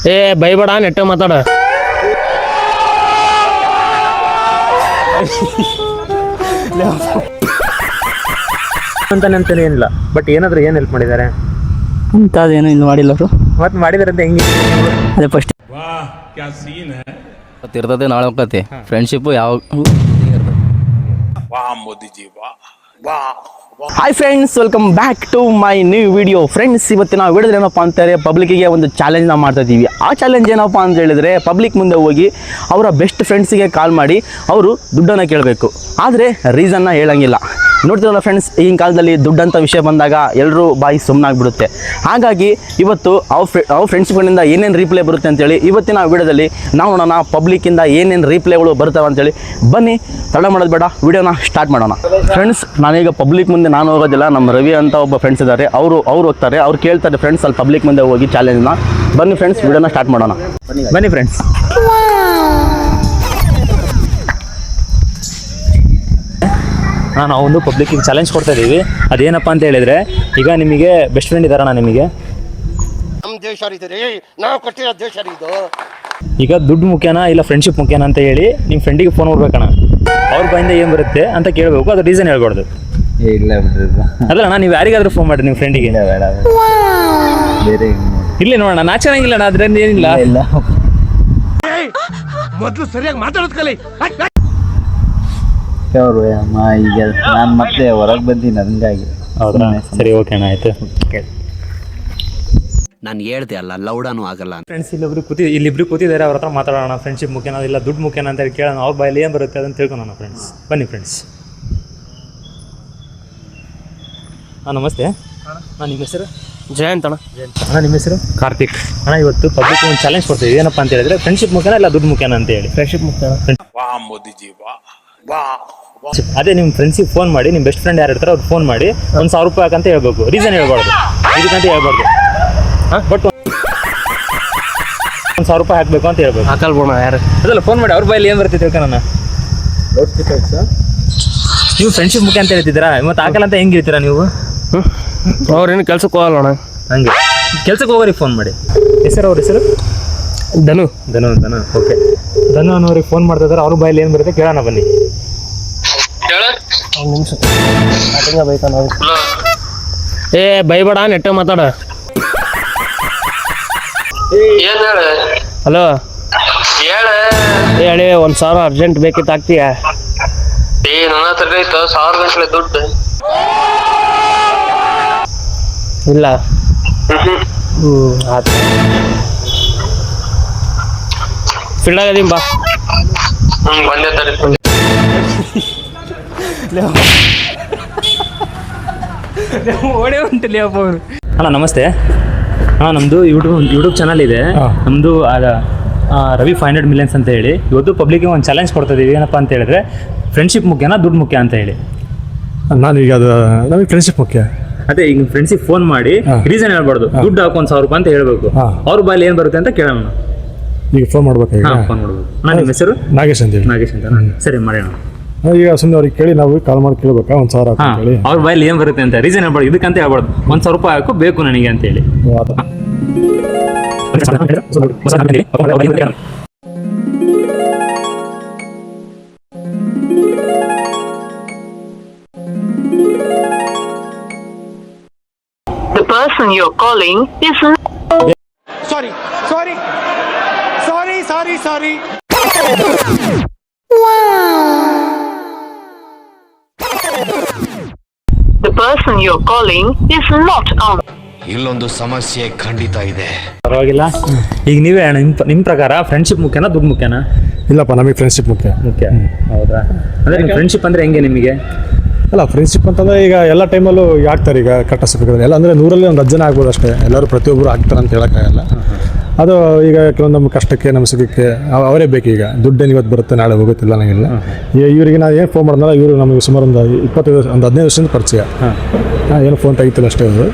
ಏ ಬೈಬೇಡ ನೆಟ್ಟ ಮಾತಾಡ. ಅಂತಾನೆ ಏನಿಲ್ಲ, ಬಟ್ ಏನಾದ್ರು ಏನು ಹೆಲ್ಪ್ ಮಾಡಿದ್ದಾರೆ ಅಂತದೇನು ಇಲ್ಲಿ ಮಾಡಿಲ್ಲ ಅವರು. ಮತ್ತೆ ಮಾಡಿದಾರೆ ಅಂತ ಹೆಂಗೆ ಅದೇ ಫಸ್ಟ್ ಇರ್ತದೆ ನಾಳೆ ಹೋಗ್ತೈತಿ. ಫ್ರೆಂಡ್ಶಿಪ್ಪು ಯಾವ hi friends, welcome back to my new video. Friends, ಇವತ್ತಿನ ವಿಡಿಯೋದಲ್ಲಿ ಏನಪ್ಪ ಅಂತಾರೆ, ಪಬ್ಲಿಕ್ಕಿಗೆ ಒಂದು ಚಾಲೆಂಜ್ನ ಮಾಡ್ತಾ ಇದ್ದೀವಿ. ಆ ಚಾಲೆಂಜ್ ಏನಪ್ಪ ಅಂತ ಹೇಳಿದರೆ, ಪಬ್ಲಿಕ್ ಮುಂದೆ ಹೋಗಿ ಅವರ ಬೆಸ್ಟ್ ಫ್ರೆಂಡ್ಸಿಗೆ ಕಾಲ್ ಮಾಡಿ ಅವರು ದುಡ್ಡನ್ನು ಕೇಳಬೇಕು. ಆದರೆ ರೀಸನ್ನ ಹೇಳಂಗಿಲ್ಲ. ನೋಡ್ತಿರಲ್ಲ ಫ್ರೆಂಡ್ಸ್, ಈಗಿನ ಕಾಲದಲ್ಲಿ ದುಡ್ಡಂಥ ವಿಷಯ ಬಂದಾಗ ಎಲ್ಲರೂ ಬಾಯಿ ಸುಮ್ಮನಾಗ್ಬಿಡುತ್ತೆ. ಹಾಗಾಗಿ ಇವತ್ತು ಅವ್ರ ಫ್ರೆಂಡ್ಸ್ಗಳಿಂದ ಏನೇನು ರೀಪ್ಲೇ ಬರುತ್ತೆ ಅಂತೇಳಿ ಇವತ್ತಿನ ವಿಡಿಯೋದಲ್ಲಿ ನಾವು ನೋಡೋಣ. ಪಬ್ಲಿಕ್ಕಿಂದ ಏನೇನು ರೀಪ್ಲೇಗಳು ಬರ್ತವೆ ಅಂತೇಳಿ ಬನ್ನಿ, ತಡ ಮಾಡೋದು ಬೇಡ, ವಿಡಿಯೋನ ಸ್ಟಾರ್ಟ್ ಮಾಡೋಣ. ಫ್ರೆಂಡ್ಸ್, ನಾನೀಗ ಪಬ್ಲಿಕ್ ಮುಂದೆ ನಾನು ಹೋಗೋದಿಲ್ಲ, ನಮ್ಮ ರವಿ ಅಂತ ಒಬ್ಬ ಫ್ರೆಂಡ್ಸ್ ಇದ್ದಾರೆ, ಅವರು ಹೋಗ್ತಾರೆ, ಅವ್ರು ಕೇಳ್ತಾರೆ ಫ್ರೆಂಡ್ಸ್ ಅಲ್ಲಿ ಪಬ್ಲಿಕ್ ಮುಂದೆ ಹೋಗಿ ಚಾಲೆಂಜ್ನ. ಬನ್ನಿ ಫ್ರೆಂಡ್ಸ್, ವಿಡಿಯೋನ ಸ್ಟಾರ್ಟ್ ಮಾಡೋಣ. ಬನ್ನಿ ಫ್ರೆಂಡ್ಸ್. ನಾವು ಒಂದು ಪಬ್ಲಿಕ್ಕಿಗೆ ಚಾಲೆಂಜ್ ಕೊಡ್ತಾ ಇದ್ದೀವಿ. ಅದೇನಪ್ಪ ಅಂತ ಹೇಳಿದರೆ, ಈಗ ನಿಮಗೆ ಬೆಸ್ಟ್ ಫ್ರೆಂಡ್ ಇದ್ದಾರಣ್ಣ, ನಿಮಗೆ ನಮ್ಮ ದೇಶ ರೀ, ನಾವು ಕೊಟ್ಟಿರೋ ದೇಶ ಇದು. ಈಗ ದುಡ್ಡು ಮುಖ್ಯನಾ ಇಲ್ಲ ಫ್ರೆಂಡ್ಶಿಪ್ ಮುಖ್ಯನಾ ಅಂತ ಹೇಳಿ ನಿಮ್ಮ ಫ್ರೆಂಡಿಗೆ ಫೋನ್ ಮಾಡ್ಬೇಕಣ್ಣ. ಅವ್ರ ಬಾಯಿಂದ ಏನು ಬರುತ್ತೆ ಅಂತ ಕೇಳಬೇಕು, ಅದು ರೀಸನ್ ಹೇಳ್ಬಾರ್ದು. ಇಲ್ಲ ಅಲ್ಲ ಅಣ್ಣ, ನೀವು ಯಾರಿಗಾದ್ರೂ ಫೋನ್ ಮಾಡಿರಿ ನಿಮ್ಮ ಫ್ರೆಂಡಿಗೆ. ಬೇರೆ ಇಲ್ಲಿ ನೋಡೋಣ, ನಾ ಚೆನ್ನಾಗಿಲ್ಲ ಅಣ್ಣ, ಅದ್ರಲ್ಲಿ ಏನಿಲ್ಲ. ಇಲ್ಲ ಮೊದಲು ಸರಿಯಾಗಿ ಮಾತಾಡೋದು ಕಲಿ. ಅವರು ಅಮ್ಮ, ಈಗ ನಾನು ಮತ್ತೆ ಹೊರಗೆ ಬಂದೀನಿ, ಹಂಗಾಗಿ. ಹೌದಾ, ಸರಿ, ಓಕೆ ಅಣ್ಣ, ಆಯ್ತು. ನಾನು ಹೇಳ್ದೆ ಅಲ್ಲ, ಲೌಡಾನು ಆಗಲ್ಲ. ಫ್ರೆಂಡ್ಸ್, ಇಲ್ಲಿಬ್ರು ಕೂತಿದ್ದಾರೆ, ಅವ್ರ ಹತ್ರ ಮಾತಾಡೋಣ. ಫ್ರೆಂಡ್ಶಿಪ್ ಮುಖ್ಯನಾ ಇಲ್ಲ ದುಡ್ಡು ಮುಖ್ಯನಾ ಅಂತ ಹೇಳಿ ಕೇಳೋಣ. ಅವ್ರ ಬಾಯಲ್ಲಿ ಏನು ಬರುತ್ತೆ ಅದನ್ನು ತಿಳ್ಕೊಳ್ಳೋಣ ಫ್ರೆಂಡ್ಸ್. ಬನ್ನಿ ಫ್ರೆಂಡ್ಸ್. ನಮಸ್ತೆ ಅಣ್ಣ, ನಿಮ್ಮ ಹೆಸರು? ಜಯಂತ್ ಅಣ್ಣ. ಅಣ್ಣ, ನಿಮ್ಮ ಹೆಸರು? ಕಾರ್ತಿಕ್. ಅಣ್ಣ, ಇವತ್ತು ಪಬ್ಲಿಕ್ ಒಂದು ಚಾಲೆಂಜ್ ಕೊಡ್ತೀವಿ. ಏನಪ್ಪ ಅಂತ ಹೇಳಿದ್ರೆ, ಫ್ರೆಂಡ್ಶಿಪ್ ಮುಖ್ಯನಾ ಇಲ್ಲ ದುಡ್ಡು ಮುಖ್ಯನಾ ಅಂತ ಹೇಳಿ. ಫ್ರೆಂಡ್ಶಿಪ್ ಮುಖ್ಯ. ಅದೇ ನಿಮ್ಮ ಫ್ರೆಂಡ್ಸಿಗೆ ಫೋನ್ ಮಾಡಿ, ನಿಮ್ಮ ಬೆಸ್ಟ್ ಫ್ರೆಂಡ್ ಯಾರು ಇರ್ತಾರೆ ಅವ್ರಿಗೆ ಫೋನ್ ಮಾಡಿ, 1,000 ರೂಪಾಯಿ ಹಾಕಂತ ಹೇಳ್ಬೇಕು. ರೀಸನ್ ಹೇಳ್ಬಾರ್ದು, ಇದಕ್ಕಂತ ಹೇಳ್ಬಾರ್ದು. ಬಟ್ 1,000 ರೂಪಾಯಿ ಹಾಕಬೇಕು ಅಂತ ಹೇಳ್ಬೇಕು. ಹಾಕಲ್ಬೋಣ ಯಾರು ಅದಲ್ಲ, ಫೋನ್ ಮಾಡಿ, ಅವ್ರ ಬಾಯಲ್ಲಿ ಏನು ಬರ್ತೈತೆ ತಿಳ್ಕೊಳ್ಳೋಣ. ನೀವು ಫ್ರೆಂಡ್ಶಿಪ್ ಮುಖ್ಯ ಅಂತ ಹೇಳ್ತಿದ್ದೀರಾ, ಮತ್ತೆ ಹಾಕಲ್ಲ ಅಂತ ಹೆಂಗೆ ಇರ್ತೀರಾ ನೀವು? ಅವ್ರೇನು ಕೆಲ್ಸಕ್ಕೆ ಹೋಗಲ್ಲ ಹಂಗೆ ಕೆಲ್ಸಕ್ಕೆ ಹೋಗೋರಿಗೆ ಫೋನ್ ಮಾಡಿ. ಹೆಸರು? ಅವ್ರ ಹೆಸರು ಧನು. ಓಕೆ. ಧನು ಅನ್ನೋರಿಗೆ ಫೋನ್ ಮಾಡ್ತಾ ಇದ್ದಾರೆ, ಅವ್ರ ಬಾಯಲ್ಲಿ ಏನು ಬರುತ್ತೆ ಕೇಳೋಣ, ಬನ್ನಿ. ಒಂದು ನಿಮಿಷ ಬೈತಾ ನಾವು. ಏ ಬೈಬೇಡ ನೆಟ್ಟ ಮಾತಾಡ. ಹಲೋ, ಹೇಳಿ, 1,000 ಅರ್ಜೆಂಟ್ ಬೇಕಿತ್ತು, ಆಗ್ತೀಯ? ನನ್ನ ಹತ್ರ ಐತ 1,000 ಗಂಟಲೆ ದುಡ್ಡು ಇಲ್ಲ. ಆಯ್ತು, ಫೀಲ್ಡ್ ಆಗದೀನಿ ಬಾ. ಬಂದೆ ತಡಿ. ಓಡೇ ಉಂಟಲ್ಲಿ ಅಪ್ಪ ಅವರು. ಅಣ್ಣ ನಮಸ್ತೆ. ಹಾಂ, ನಮ್ಮದು ಯೂಟ್ಯೂಬ್ ಚಾನಲ್ ಇದೆ. ನಮ್ಮದು ರವಿ 500 ಮಿಲಿಯನ್ಸ್ ಅಂತ ಹೇಳಿ. ಇವತ್ತು ಪಬ್ಲಿಕ್ಗೆ ಒಂದು ಚಾಲೆಂಜ್ ಕೊಡ್ತಾ ಇದ್ದೀವಿ. ಏನಪ್ಪ ಅಂತ ಹೇಳಿದ್ರೆ, ಫ್ರೆಂಡ್ಶಿಪ್ ಮುಖ್ಯನಾ ದುಡ್ಡು ಮುಖ್ಯ ಅಂತ ಹೇಳಿ. ನಾನೀಗ ಅದು ನಮಗೆ ಫ್ರೆಂಡ್ಶಿಪ್ ಮುಖ್ಯ. ಅದೇ, ಈಗ ಫ್ರೆಂಡ್ಸಿಗೆ ಫೋನ್ ಮಾಡಿ ರೀಸನ್ ಹೇಳ್ಬಾರ್ದು, ದುಡ್ಡು ಹಾಕಿ 1,000 ರೂಪಾಯಿ ಅಂತ ಹೇಳ್ಬೇಕು. ಅವ್ರ ಬಾಯಲ್ಲಿ ಏನು ಬರುತ್ತೆ ಅಂತ ಕೇಳೋಣ. ಈಗ ಫೋನ್ ಮಾಡ್ಬೇಕಾಗಿ ಫೋನ್ ಮಾಡ್ಬೇಕು. ಅಣ್ಣ, ನಿಮ್ಮ ಹೆಸರು? ನಾಗೇಶ್ ಅಂತ ಹೇಳಿ. ನಾಗೇಶ್ ಅಂತ. ಸರಿ, ಮಾಡೋಣ. ಈಗ ಸುಮ್ಮನೆ ಅವ್ರಿಗೆ ಕೇಳಿ, ನಾವು ಕಾಲ್ ಮಾಡಿ ಕೇಳ್ಬೇಕಾ 1,000 ಹೇಳಿ. ಅವ್ರ ಬಾಯಲ್ಲಿ ಏನು ಬರುತ್ತೆ ಅಂತ ರೀಸನ್ ಹೇಳ್ಬಾರ್ದು, ಇದಕ್ಕಂತ ಹೇಳ್ಬಾರ್ದು. 1,000 ರೂಪಾಯಿ ಹಾಕು ಬೇಕು ನನಗೆ ಅಂತ ಹೇಳಿ. The person you're calling is Sorry. The person you're calling is not on. ಇಲ್ಲೊಂದು ಸಮಸ್ಯೆ ಖಂಡಿತ ಇದೆ. ಪರವಾಗಿಲ್ಲ. ಈಗ ನೀವೇ ನಿಮ್ಮ ಪ್ರಕಾರ ಫ್ರೆಂಡ್ಶಿಪ್ ಮುಖ್ಯನಾ ದುಡ್ಡು ಮುಖ್ಯನಾ? ಇಲ್ಲಪ್ಪ, ನಮಗೆ ಫ್ರೆಂಡ್ಶಿಪ್ ಮುಖ್ಯ. ಹೌದಾ? ಅಂದರೆ ಫ್ರೆಂಡ್ಶಿಪ್ ಅಂದರೆ ಹೆಂಗೆ ನಿಮಗೆ? ಅಲ್ಲ, ಫ್ರೆಂಡ್ಶಿಪ್ ಅಂತಂದರೆ ಈಗ ಎಲ್ಲ ಟೈಮಲ್ಲೂ ಆಗ್ತಾರೆ. ಈಗ ಕಷ್ಟ ಸುಖದಲ್ಲಿ ಎಲ್ಲ ಅಂದರೆ 100ರಲ್ಲಿ ಒಂದು 10 ಜನ ಆಗ್ಬೋದು ಅಷ್ಟೇ. ಎಲ್ಲರೂ ಪ್ರತಿಯೊಬ್ಬರು ಆಗ್ತಾರೆ ಅಂತ ಹೇಳೋಕ್ಕಾಗಲ್ಲ. ಅದು ಈಗ ಕೆಲವೊಂದು ನಮ್ಮ ಕಷ್ಟಕ್ಕೆ, ನಮ್ಮ ಸುಖಕ್ಕೆ ಅವರೇ ಬೇಕು. ಈಗ ದುಡ್ಡೇನು ಇವತ್ತು ಬರುತ್ತೆ, ನಾಳೆ ಹೋಗುತ್ತಿಲ್ಲ ನನಗಿಲ್ಲ. ಇವರಿಗೆ ನಾವು ಏನು ಫೋನ್ ಮಾಡಿದ್ನಲ್ಲ, ಇವರು ನಮಗೆ ಸುಮಾರು ಒಂದು 15 ವರ್ಷದಿಂದ ಪರಿಚಯ. ಏನು ಫೋನ್ ತೆಗಿತಿಲ್ಲ ಅಷ್ಟೇ ಅವರು.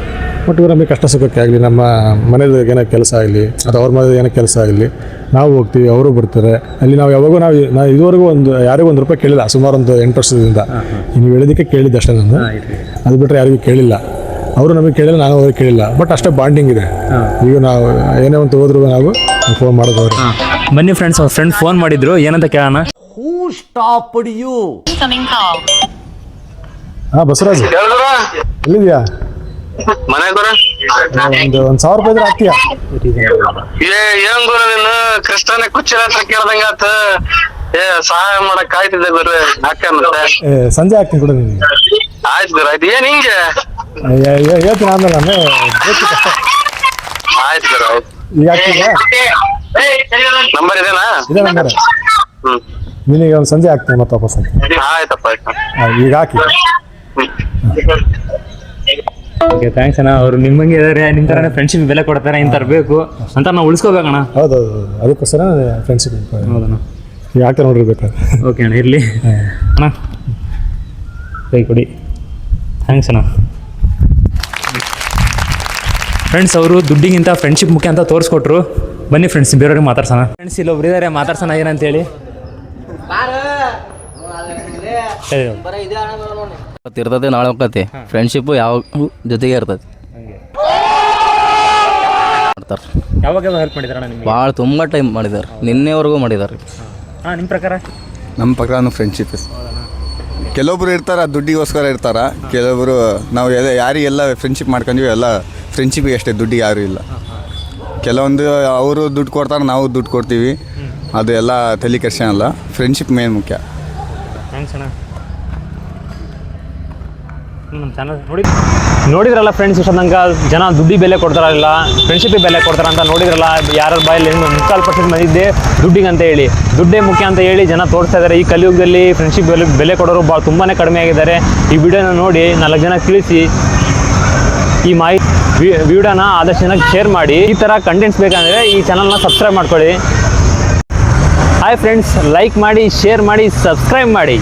ಬಟ್ ಇವರು ನಮಗೆ ಕಷ್ಟ ಸುಖಕ್ಕೆ ಆಗಲಿ, ನಮ್ಮ ಮನೇದು ಏನೋ ಕೆಲಸ ಆಗಲಿ, ಅಥವಾ ಅವ್ರ ಮನೇದು ಏನೋ ಕೆಲಸ ಆಗಲಿ, ನಾವು ಹೋಗ್ತೀವಿ, ಅವರು ಬರ್ತಾರೆ. ಅಲ್ಲಿ ನಾವು ಯಾವಾಗೂ ನಾವು ಇದುವರೆಗೂ ಯಾರಿಗೂ 1 ರೂಪಾಯಿ ಕೇಳಿಲ್ಲ. ಸುಮಾರು ಒಂದು 8 ವರ್ಷದಿಂದ ನೀವು ಹೇಳಿದ್ದಕ್ಕೆ ಕೇಳಿದ್ದೆ ಅಷ್ಟೇ. ನಾನು ಅದು ಬಿಟ್ಟರೆ ಯಾರಿಗೂ ಕೇಳಿಲ್ಲ. ಅವರು ನಮಗೆ ಕೇಳಿಲ್ಲ, ನಾವು ಅವ್ರಿಗೆ ಕೇಳಿಲ್ಲ. ಬಟ್ ಅಷ್ಟೇ ಬಾಂಡಿಂಗ್ ಇದೆ. ಈಗ ನಾವು ಏನೇ ಒಂದು ಹೋದ್ರು ನಾವು ಫೋನ್ ಮಾಡೋದು ಅವ್ರು. ಬನ್ನಿ ಫ್ರೆಂಡ್ಸ್, ಅವ್ರ ಫ್ರೆಂಡ್ ಫೋನ್ ಮಾಡಿದ್ರು, ಏನಂತ ಕೇಳೋಣ. Incoming call. ಹಾಂ ಬಸವರಾಜ್, ಎಲ್ಲಿದ್ಯಾ? ಮನೆ ಗುರು ಒಂದು 1,000 ರೂಪಾಯಿ ಇದ್ರೆ ಹಾಕ್ತೀಯಾ? ಏನ್ ಗುರು ನೀನು ಕ್ರಿಸ್ತಾನ ಕುಚ್ಚಿರ ಹತ್ರ ಕೇಳ್ದಂಗ ಆತ. ಸಹಾಯ ಮಾಡಕ್ ಕಾಯ್ತಿದ್ದೆ ಗುರು, ಹಾಕಂತ. ಸಂಜೆ ಹಾಕ್ತೀನಿ ಕೂಡ ನೀನು. ಆಯ್ತು ಗುರು, ಆಯ್ತು. ಏನ್ ಹಿಂಗೆ? ಹೇಳ್ತೀನಿ ಆಮೇಲೆ ಅಂದ್ರೆ ಆಯ್ತು ಗುರು, ಆಯ್ತು. ಈಗ ಹಾಕ್ತೀಯಾ? ನಂಬರ್ ಇದೇನಾ? ಇದೇ ನಂಬರ್. ಹ್ಮ್, ನಿನಗೆ ಒಂದು ಸಂಜೆ ಹಾಕ್ತೀನಿ ಮತ್ತೆ ವಾಪಸ್ ಹಾಕ್ತೀನಿ. ಆಯ್ತಪ್ಪ, ಆಯ್ತು. ಈಗ ಹಾಕಿ. ಓಕೆ, ಥ್ಯಾಂಕ್ಸ್ ಅಣ್ಣ. ಅವ್ರು ನಿಮ್ಮಂಗೆ ಇದಾರೆ, ನಿಮ್ಮ ಥರನೇ ಫ್ರೆಂಡ್ಶಿಪ್ ಬೆಲೆ ಕೊಡ್ತಾರೆ, ಇಂಥವ್ರು ಬೇಕು ಅಂತ ನಾವು ಉಳಿಸ್ಕೋಬೇಕಣ್ಣ. ಹೌದೌದು, ಅದಕ್ಕೋಸ್ಕರ ಫ್ರೆಂಡ್ಶಿಪ್. ಹೌದಣ್ಣ, ಈಗ ಹಾಕ್ತಾರೆ ನೋಡಿರ್ಬೇಕು. ಓಕೆ ಅಣ್ಣ, ಇರಲಿ ಅಣ್ಣ, ಕೈ ಕೊಡಿ. ಥ್ಯಾಂಕ್ಸ್ ಅಣ್ಣ. ಫ್ರೆಂಡ್ಸ್, ಅವರು ದುಡ್ಡಿಗಿಂತ ಫ್ರೆಂಡ್ಶಿಪ್ ಮುಖ್ಯ ಅಂತ ತೋರಿಸ್ಕೊಟ್ರು. ಬನ್ನಿ ಫ್ರೆಂಡ್ಸ್, ಬೇರೆಯವ್ರಿಗೆ ಮಾತಾಡ್ಸೋಣ. ಫ್ರೆಂಡ್ಸ್, ಇಲ್ಲೊಬ್ರು ಇದ್ದಾರೆ, ಮಾತಾಡ್ಸೋಣ ಏನಂತೇಳಿ. ಇರ್ತದೆ, ನಾಳೆ ಹೋಗ್ತೈತಿ. ಫ್ರೆಂಡ್ಶಿಪ್ ಯಾವ ಜೊತೆಗೆ ಇರ್ತೈತಿ. ಯಾವಾಗ ಹೆಲ್ಪ್ ಮಾಡಿದಾರಣ್ಣ ನಿಮಗೆ? ಭಾಳ ತುಂಬ ಟೈಮ್ ಮಾಡಿದ್ದಾರೆ, ನಿನ್ನೆವರೆಗೂ ಮಾಡಿದ್ದಾರೆ. ಹಾಂ, ನಿಮ್ಮ ಪ್ರಕಾರ? ನಮ್ಮ ಪ್ರಕಾರ ಫ್ರೆಂಡ್ಶಿಪ್. ಕೆಲವೊಬ್ರು ಇರ್ತಾರೆ ದುಡ್ಡಿಗೋಸ್ಕರ ಇರ್ತಾರ, ಕೆಲವೊಬ್ರು ನಾವು ಯಾರಿಗೆಲ್ಲ ಫ್ರೆಂಡ್ಶಿಪ್ ಮಾಡ್ಕೊಂಡ್ವಿ ಎಲ್ಲ ಫ್ರೆಂಡ್ಶಿಪ್ಗೆ ಅಷ್ಟೇ, ದುಡ್ಡಿಗೆ ಯಾರೂ ಇಲ್ಲ. ಕೆಲವೊಂದು ಅವರು ದುಡ್ಡು ಕೊಡ್ತಾರೆ, ನಾವು ದುಡ್ಡು ಕೊಡ್ತೀವಿ, ಅದು ಎಲ್ಲ ತಲೆ ಕೆಡ್ಸೋಣಲ್ಲ. ಫ್ರೆಂಡ್ಶಿಪ್ ಮೇನ್ ಮುಖ್ಯ. ಥ್ಯಾಂಕ್ಸ್ ಅಣ್ಣ. ನಮ್ಮ ಚಾನಲ್ ನೋಡಿದ್ರಲ್ಲ ಫ್ರೆಂಡ್ಸ್, ಇಷ್ಟೊಂದು ಜನ ದುಡ್ಡಿ ಬೆಲೆ ಕೊಡ್ತಾರಲ್ಲ, ಫ್ರೆಂಡ್ಶಿಪ್ಪಿಗೆ ಬೆಲೆ ಕೊಡ್ತಾರ ಅಂತ ನೋಡಿದ್ರಲ್ಲ. ಯಾರ ಬಾಯಲ್ಲಿ 3/4% ಬಂದಿದ್ದೆ ದುಡ್ಡಿಗೆ ಅಂತ ಹೇಳಿ, ದುಡ್ಡೇ ಮುಖ್ಯ ಅಂತ ಹೇಳಿ ಜನ ತೋರಿಸ್ತಾ ಇದ್ದಾರೆ. ಈ ಕಲಿಯುಗದಲ್ಲಿ ಫ್ರೆಂಡ್ಶಿಪ್ ಬೆಲೆ ಕೊಡೋರು ತುಂಬಾ ಕಡಿಮೆ ಆಗಿದ್ದಾರೆ. ಈ ವಿಡಿಯೋನ ನೋಡಿ 4 ಜನ ತಿಳಿಸಿ, ಈ ವಿಡಿಯೋನ ಆದಷ್ಟು ಜನಕ್ಕೆ ಶೇರ್ ಮಾಡಿ. ಈ ಥರ ಕಂಟೆಂಟ್ಸ್ ಬೇಕಂದರೆ ಈ ಚಾನಲ್ನ ಸಬ್ಸ್ಕ್ರೈಬ್ ಮಾಡ್ಕೊಳ್ಳಿ. ಹಾಯ್ ಫ್ರೆಂಡ್ಸ್, ಲೈಕ್ ಮಾಡಿ, ಶೇರ್ ಮಾಡಿ, ಸಬ್ಸ್ಕ್ರೈಬ್ ಮಾಡಿ.